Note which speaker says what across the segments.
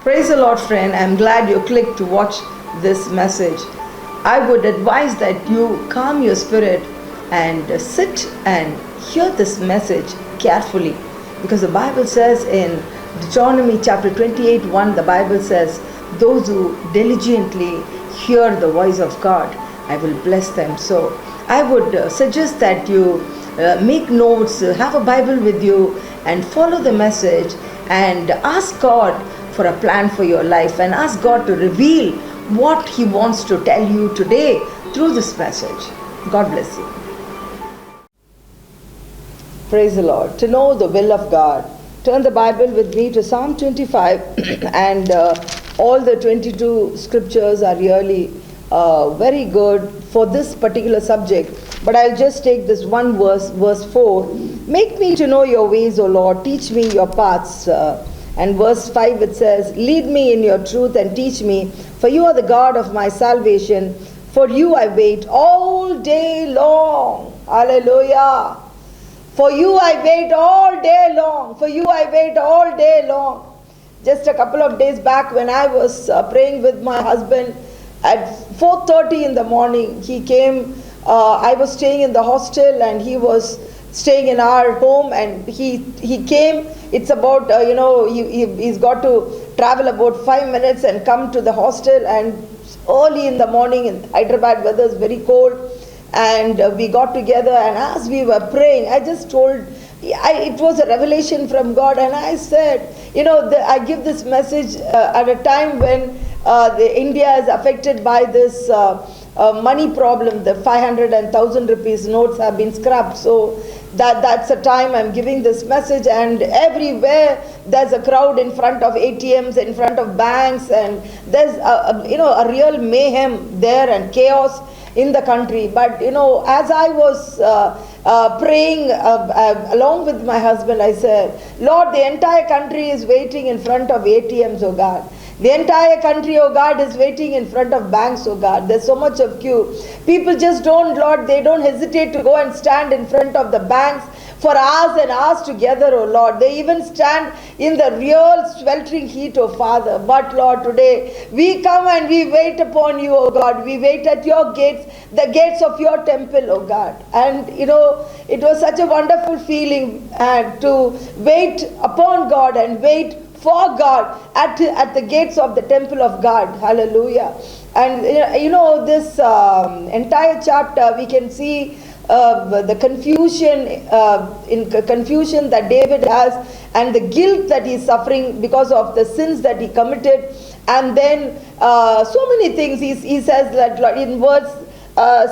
Speaker 1: Praise the Lord, friend. I'm glad you clicked to watch this message. I would advise that you calm your spirit and sit and hear this message carefully, because the Bible says in Deuteronomy chapter 28:1, the Bible says, those who diligently hear the voice of God, I will bless them. So I would suggest that you make notes, have a Bible with you, and follow the message and ask God for a plan for your life, and ask God to reveal what He wants to tell you today through this message. God bless you. Praise the Lord. To know the will of God, turn the Bible with me to Psalm 25 and all the 22 scriptures are really very good for this particular subject, but I'll just take this one verse, verse 4. Make me to know your ways, O Lord, teach me your paths. And verse 5 it says, lead me in your truth and teach me, for you are the God of my salvation. For you I wait all day long. Hallelujah. For you I wait all day long. For you I wait all day long. Just a couple of days back, when I was praying with my husband at 4:30 in the morning, he came. I was staying in the hostel and he was staying in our home, and he came. It's about he's got to travel about 5 minutes and come to the hostel, and early in the morning in Hyderabad weather is very cold, and we got together, and as we were praying, I just told, it was a revelation from God, and I said, I give this message at a time when India is affected by this money problem. The 500 and 1,000 rupees notes have been scrapped. So that's the time I'm giving this message, and everywhere there's a crowd in front of ATMs, in front of banks, and there's a real mayhem there and chaos in the country. But as I was praying along with my husband, I said, Lord, the entire country is waiting in front of ATMs, oh God. The entire country, oh God, is waiting in front of banks, oh God. There's so much of queue. People just don't, Lord, they don't hesitate to go and stand in front of the banks for hours and hours together, oh Lord. They even stand in the real sweltering heat, oh Father. But Lord, today we come and we wait upon you, oh God. We wait at your gates, the gates of your temple, oh God. And it was such a wonderful feeling to wait upon God and wait for God at the gates of the temple of God. Hallelujah. And this entire chapter, we can see the confusion that David has, and the guilt that he's suffering because of the sins that he committed. And then so many things. He says that in verse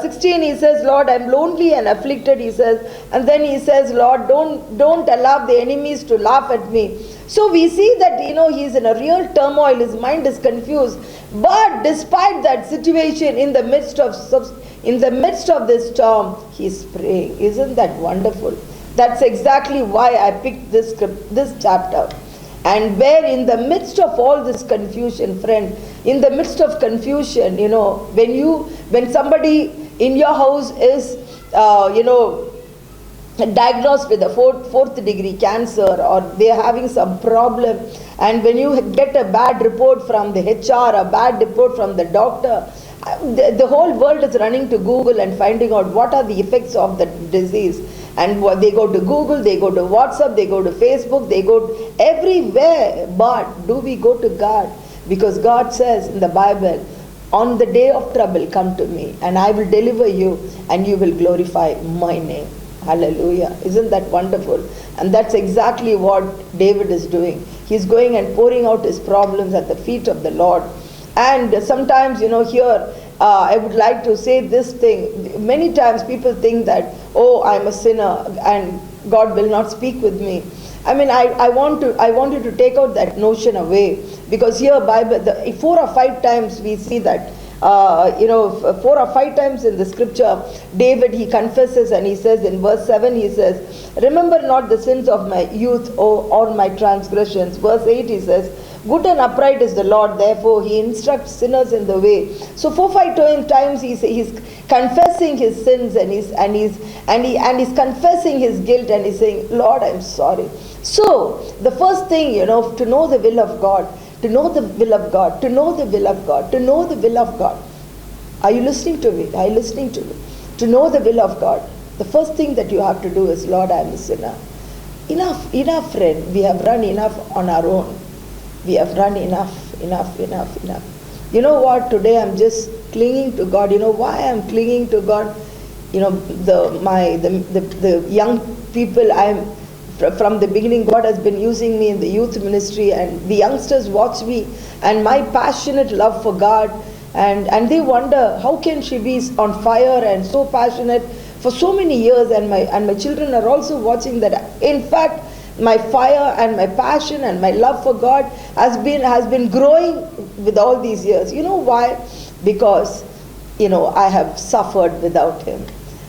Speaker 1: 16 he says, Lord, I'm lonely and afflicted, he says. And then he says, Lord, don't allow the enemies to laugh at me. So we see that he's in a real turmoil, his mind is confused. But despite that situation, in the midst of this storm, he's praying. Isn't that wonderful? That's exactly why I picked this chapter. And where in the midst of all this confusion, friend, in the midst of confusion, when somebody in your house is diagnosed with a fourth degree cancer, or they are having some problem, and when you get a bad report from the HR, a bad report from the doctor, the whole world is running to Google and finding out what are the effects of the disease. And they go to Google, they go to WhatsApp, they go to Facebook, they go everywhere. But do we go to God? Because God says in the Bible, on the day of trouble, come to me, and I will deliver you, and you will glorify my name. Hallelujah. Isn't that wonderful? And that's exactly what David is doing. He's going and pouring out his problems at the feet of the Lord. And sometimes, here, I would like to say this thing. Many times people think that, oh, I'm a sinner and God will not speak with me. I mean, I want you to take out that notion away, because here, Bible, 4 or 5 times we see that 4 or 5 times in the scripture, David, he confesses, and he says in verse 7, he says, remember not the sins of my youth or my transgressions. Verse 8, he says, good and upright is the Lord, therefore he instructs sinners in the way. So 4 or 5 times he's confessing his sins, and he's confessing his guilt, and he's saying, Lord, I'm sorry. So the first thing, to know the will of God, To know the will of God, to know the will of God, to know the will of God. Are you listening to me? Are you listening to me? To know the will of God. The first thing that you have to do is, Lord, I am a sinner. Enough, friend. We have run enough on our own. We have run enough. You know what? Today I'm just clinging to God. You know why I'm clinging to God? You know, the young people, from the beginning, God has been using me in the youth ministry, and the youngsters watch me and my passionate love for God, and they wonder, how can she be on fire and so passionate for so many years? And my children are also watching that. In fact, my fire and my passion and my love for God has been growing with all these years. You know why? Because, you know, I have suffered without Him.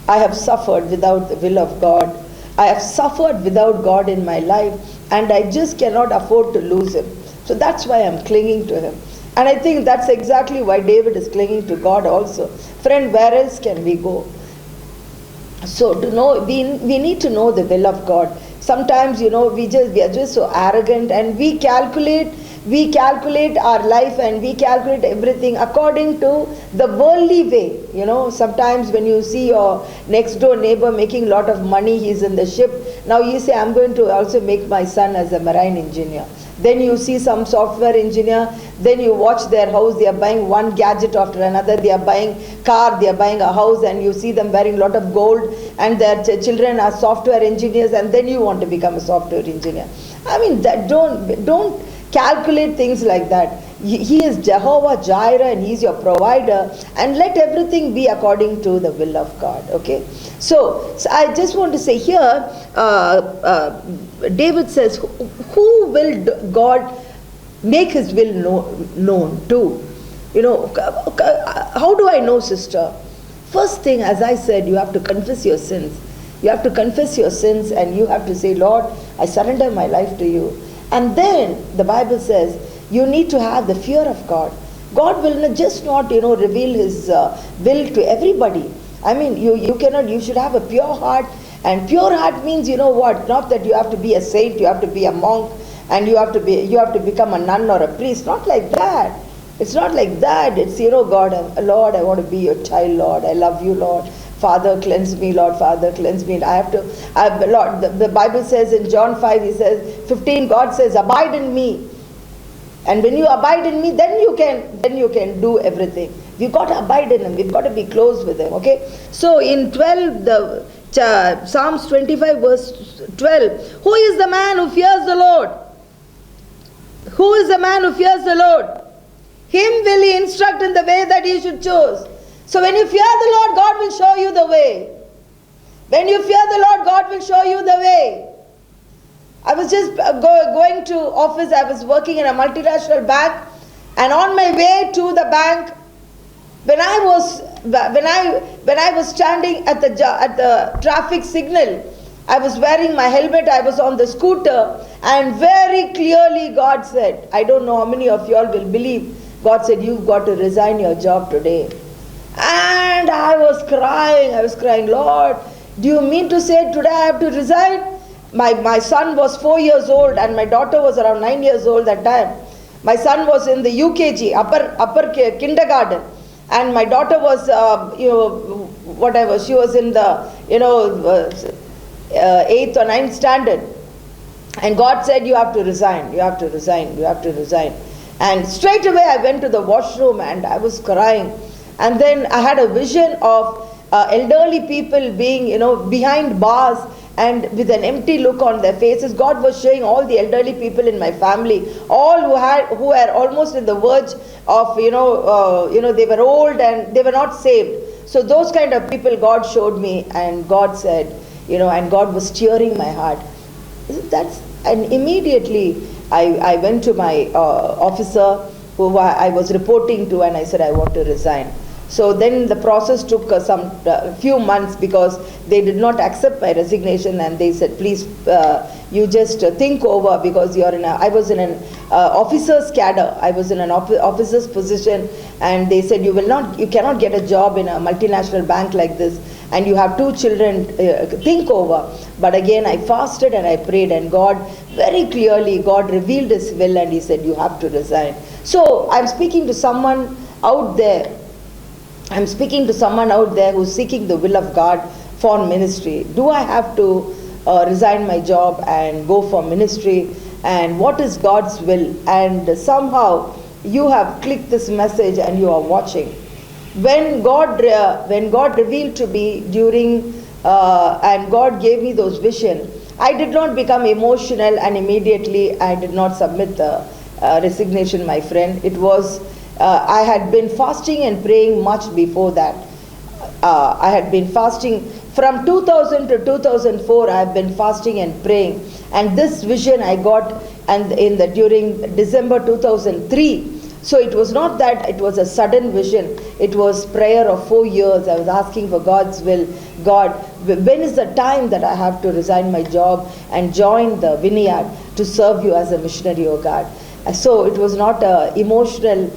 Speaker 1: I have suffered without the will of God. I have suffered without God in my life, and I just cannot afford to lose Him. So that's why I'm clinging to Him. And I think that's exactly why David is clinging to God also. Friend, where else can we go? So to know, we need to know the will of God. Sometimes, you know, we are just so arrogant, and we calculate our life, and we calculate everything according to the worldly way. You know, sometimes when you see your next door neighbor making a lot of money, he's in the ship. Now you say, I'm going to also make my son as a marine engineer. Then you see some software engineer, then you watch their house, they are buying one gadget after another, they are buying car, they are buying a house, and you see them wearing a lot of gold, and their children are software engineers, and then you want to become a software engineer. I mean, that don't calculate things like that. He is Jehovah Jireh, and He's your provider, and let everything be according to the will of God. Okay, so I just want to say here, David says, who will God make His will known to? You know, how do I know, sister? First thing, as I said, you have to confess your sins. You have to confess your sins, and you have to say, Lord, I surrender my life to You. And then the Bible says you need to have the fear of God. God will just not, you know, reveal His will to everybody. I mean, you should have a pure heart. And pure heart means, you know what, not that you have to be a saint, you have to be a monk, and you have to become a nun or a priest. Not like that. It's not like that. It's, you know, God, Lord, I want to be Your child, Lord. I love You, Lord. Father, cleanse me, Lord. Father, cleanse me. Lord, the Bible says in John 5, He says, 15, God says, abide in me. And when you abide in me, then you can do everything. We've got to abide in Him. We've got to be close with Him. Okay. So in 12, Psalms 25 verse 12, who is the man who fears the Lord? Who is the man who fears the Lord? Him will He instruct in the way that he should choose. So when you fear the Lord, God will show you the way. When you fear the Lord, God will show you the way. I was just going to office. I was working in a multinational bank, and on my way to the bank, when I was standing at the traffic signal, I was wearing my helmet. I was on the scooter, and very clearly God said, I don't know how many of you all will believe, God said, you've got to resign your job today. And I was crying, Lord, do you mean to say today I have to resign? My son was 4 years old, and my daughter was around 9 years old that time. My son was in the UKG, upper kindergarten, and my daughter was, she was in the, 8th or 9th standard. And God said, you have to resign, you have to resign, you have to resign. And straight away I went to the washroom and I was crying. And then I had a vision of elderly people being, behind bars and with an empty look on their faces. God was showing all the elderly people in my family, all who were almost in the verge of, they were old and they were not saved. So those kind of people God showed me, and God said, and God was cheering my heart. And immediately I went to my officer who I was reporting to, and I said, I want to resign. So then the process took some few months because they did not accept my resignation, and they said, please, you just think over, because I was in an officer's cadre. I was in an officer's position, and they said, you cannot get a job in a multinational bank like this. and you have 2 children, think over. But again, I fasted and I prayed, and God, very clearly, God revealed His will, and He said, you have to resign. So I'm speaking to someone out there. I'm speaking to someone out there who's seeking the will of God for ministry. Do I have to resign my job and go for ministry? And what is God's will? And somehow you have clicked this message and you are watching. When God revealed to me during and God gave me those visions, I did not become emotional and immediately I did not submit the resignation, my friend. It was I had been fasting and praying much before that. I had been fasting from 2000 to 2004. I have been fasting and praying, and this vision I got and during December 2003. So it was not that it was a sudden vision. It was prayer of 4 years. I was asking for God's will. God, when is the time that I have to resign my job and join the vineyard to serve you as a missionary, oh God? So it was not an emotional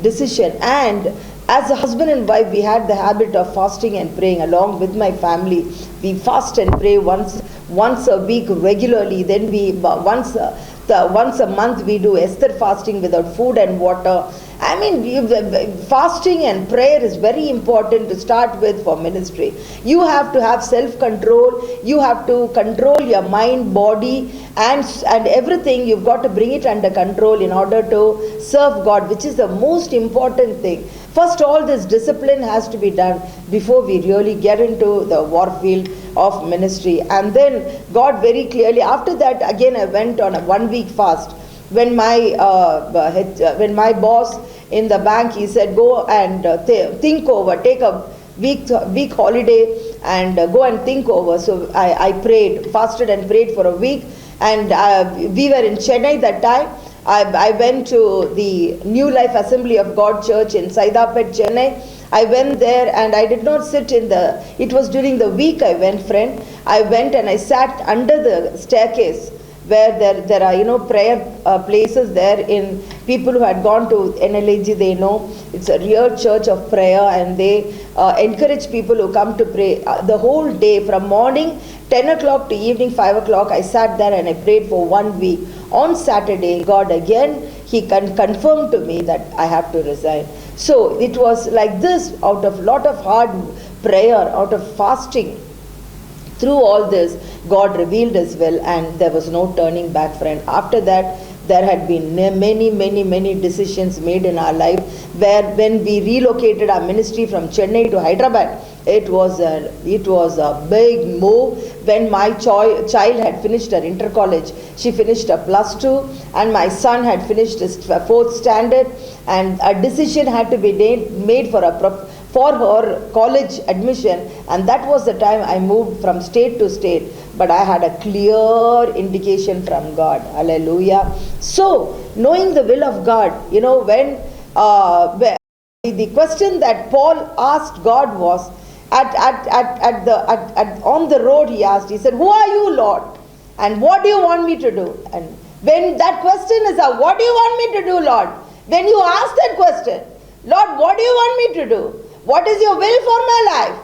Speaker 1: decision. And as a husband and wife, we had the habit of fasting and praying along with my family. We fast and pray once a week regularly. Then once a month we do Esther fasting without food and water. I mean, fasting and prayer is very important to start with for ministry. You have to have self-control. You have to control your mind, body, and everything. You've got to bring it under control in order to serve God, which is the most important thing. First, all this discipline has to be done before we really get into the warfield of ministry. And then God very clearly, after that, again I went on a 1-week fast. When my boss in the bank, he said, go and think over, take a week holiday and go and think over. So I prayed, fasted and prayed for a week. And we were in Chennai that time. I went to the New Life Assembly of God Church in Saidapet, Chennai. I went there and I did not sit it was during the week I went, friend. I went and I sat under the staircase where there are, prayer places there. In people who had gone to NLAG, they know it's a real church of prayer, and they encourage people who come to pray the whole day from morning 10 o'clock to evening 5 o'clock. I sat there and I prayed for 1 week. On Saturday, God again, He confirmed to me that I have to resign. So it was like this, out of lot of hard prayer, out of fasting. Through all this, God revealed His will, and there was no turning back, friend. After that, there had been many decisions made in our life, where when we relocated our ministry from Chennai to Hyderabad, it was a big move. When my child had finished her inter-college, she finished her +2, and my son had finished his 4th standard, and a decision had to be made for her college admission, and that was the time I moved from state to state. But I had a clear indication from God. Hallelujah. So, knowing the will of God, when the question that Paul asked God was, on the road he asked, he said, who are you, Lord? And what do you want me to do? And when that question is, what do you want me to do, Lord? When you ask that question, Lord, what do you want me to do? What is your will for my life?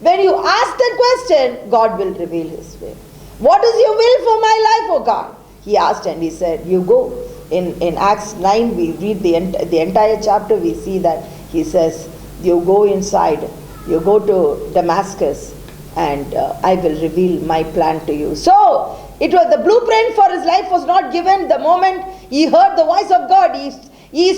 Speaker 1: When you ask that question, God will reveal His will. What is your will for my life, O God? He asked and He said, you go. In Acts 9, we read the entire chapter, we see that He says, you go inside, you go to Damascus, and I will reveal my plan to you. So, it was the blueprint for his life was not given the moment he heard the voice of God. He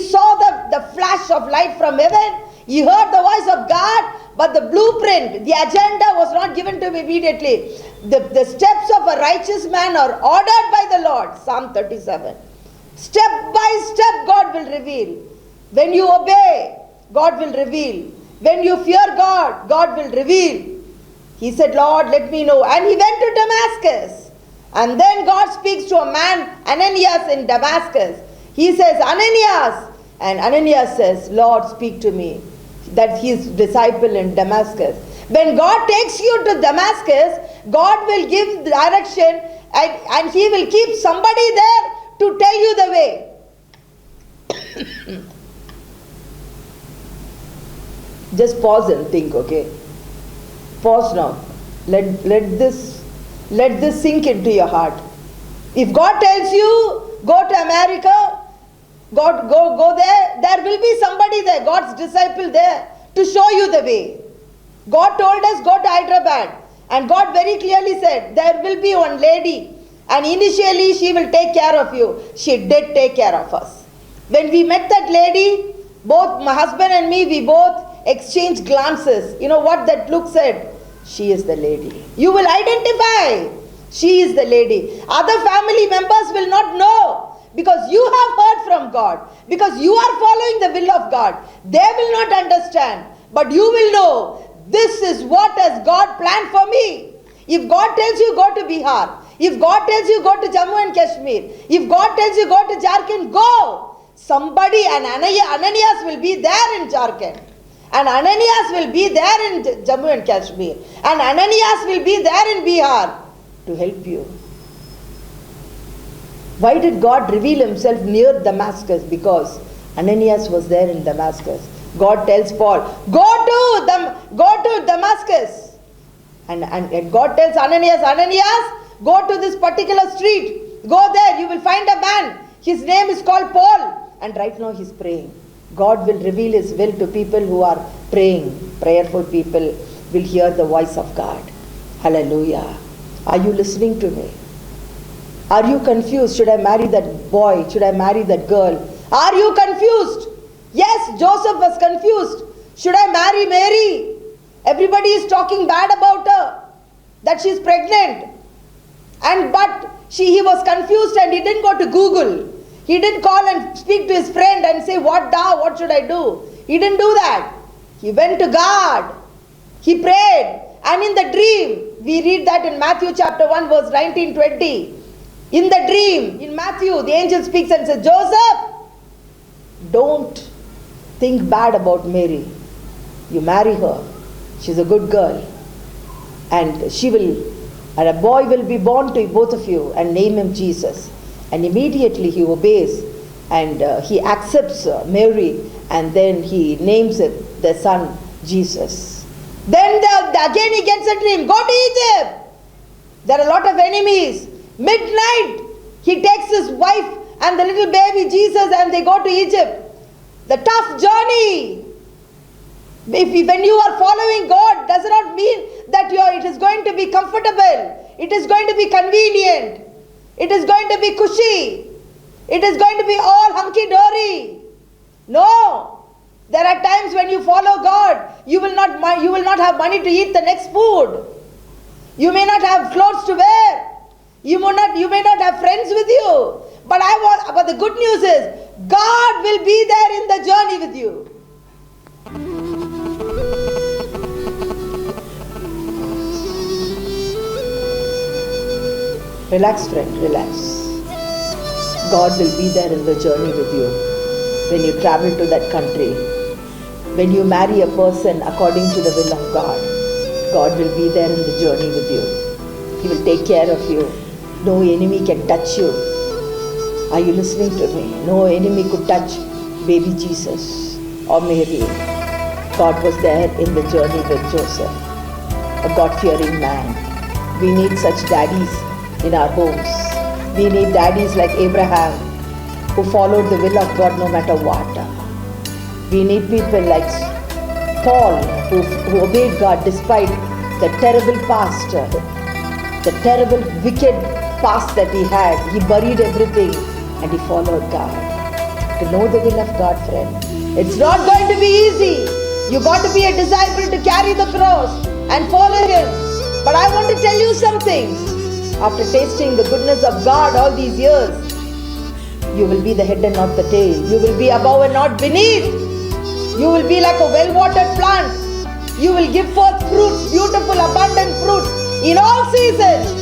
Speaker 1: saw the flash of light from heaven. He heard the voice of God, but the blueprint, the agenda was not given to him immediately. The steps of a righteous man are ordered by the Lord. Psalm 37. Step by step God will reveal. When you obey, God will reveal. When you fear God, God will reveal. He said, Lord, let me know. And he went to Damascus. And then God speaks to a man, Ananias, in Damascus. He says, Ananias. And Ananias says, Lord, speak to me. That's his disciple in Damascus. When God takes you to Damascus, God will give direction, and He will keep somebody there to tell you the way. Just pause and think, okay? Pause now. Let this sink into your heart. If God tells you, go to America, go there, there will be somebody there, God's disciple there, to show you the way. God told us, go to Hyderabad. And God very clearly said, there will be one lady, and initially she will take care of you. She did take care of us. When we met that lady, both my husband and me, we both exchanged glances. You know what that look said? She is the lady. You will identify. She is the lady. Other family members will not know, because you have heard from God, because you are following the will of God. They will not understand, but you will know, this is what has God planned for me. If God tells you go to Bihar, if God tells you go to Jammu and Kashmir, if God tells you go to Jharkhand, go. Somebody, and Ananias will be there in Jharkhand, and Ananias will be there in Jammu and Kashmir, and Ananias will be there in Bihar to help you. Why did God reveal himself near Damascus? Because Ananias was there in Damascus. God tells Paul, go to Damascus. And God tells Ananias, go to this particular street. Go there, you will find a man. His name is called Paul. And right now he's praying. God will reveal his will to people who are praying. Prayerful people will hear the voice of God. Hallelujah. Are you listening to me? Are you confused? Should I marry that boy? Should I marry that girl? Are you confused? Yes, Joseph was confused. Should I marry Mary? Everybody is talking bad about her, that she is pregnant. But he was confused, and he didn't go to Google. He didn't call and speak to his friend and say, what should I do? He didn't do that. He went to God. He prayed. And in the dream, we read that in Matthew chapter 1 verse 19-20. In the dream, in Matthew, the angel speaks and says, Joseph, don't think bad about Mary. You marry her. She's a good girl. And a boy will be born to both of you, and name him Jesus. And immediately he obeys, and he accepts Mary, and then he names it, the son, Jesus. Then again he gets a dream, go to Egypt. There are a lot of enemies. Midnight, he takes his wife and the little baby Jesus, and they go to Egypt. The tough journey. When you are following God, does not mean that it is going to be comfortable. It is going to be convenient. It is going to be cushy. It is going to be all hunky-dory. No. There are times when you follow God, you will not have money to eat the next food. You may not have clothes to wear. You may not have friends with you. But the good news is, God will be there in the journey with you. Relax, friend, relax. God will be there in the journey with you. When you travel to that country, when you marry a person according to the will of God, God will be there in the journey with you. He will take care of you. No enemy can touch you. Are you listening to me? No enemy could touch baby Jesus or Mary. God was there in the journey with Joseph, a God-fearing man. We need such daddies in our homes. We need daddies like Abraham, who followed the will of God no matter what. We need people like Paul, who obeyed God despite the terrible past, the terrible wicked past that he had. He buried everything and he followed God. To know the will of God, friend, it's not going to be easy. You got to be a disciple to carry the cross and follow him. But I want to tell you something. After tasting the goodness of God all these years, you will be the head and not the tail. You will be above and not beneath. You will be like a well-watered plant. You will give forth fruits, beautiful, abundant fruits in all seasons.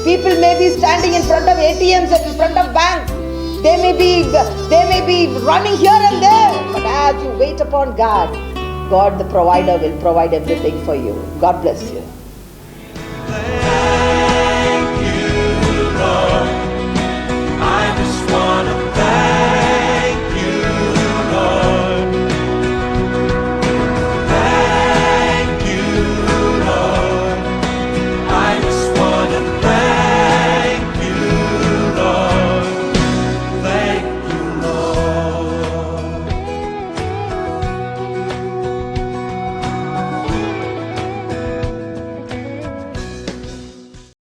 Speaker 1: People may be standing in front of ATMs and in front of banks. They may be running here and there. But as you wait upon God, God the provider will provide everything for you. God bless you.